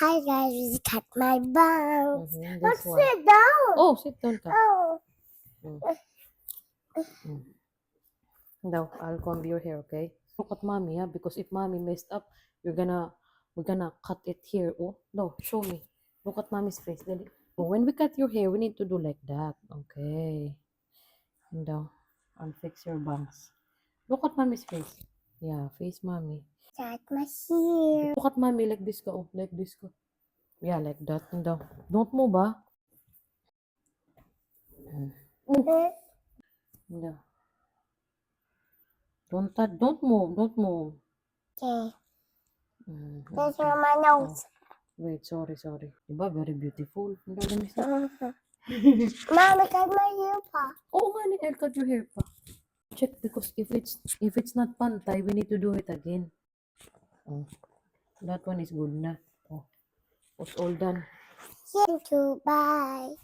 Hi guys, cut my bangs. This one. Sit down. Oh, sit down ka. Oh. Now, I'll comb your hair, okay? Look at mommy, yeah? Because if mommy messed up, we're gonna cut it here. Oh, no, show me. Look at mommy's face. Dali. Oh, when we cut your hair, we need to do like that. Okay. Now, I'll fix your bangs. Look at mommy's face. Yeah, face mommy. Cut my hair. Look at mommy like this ka. Oh, like this ka. Yeah, like that. Now, don't move, ah. No. Don't move. Don't move. Okay. Mm, That's for my nose. Wait, sorry. Diba, very beautiful. Ang gagawin siya. Mommy, cut my hair pa. Oo nga ni El, cut your hair pa. Check because if it's not pantay, we need to do it again. Oh, that one is good na. Oh, it's all done. Thank you. Bye.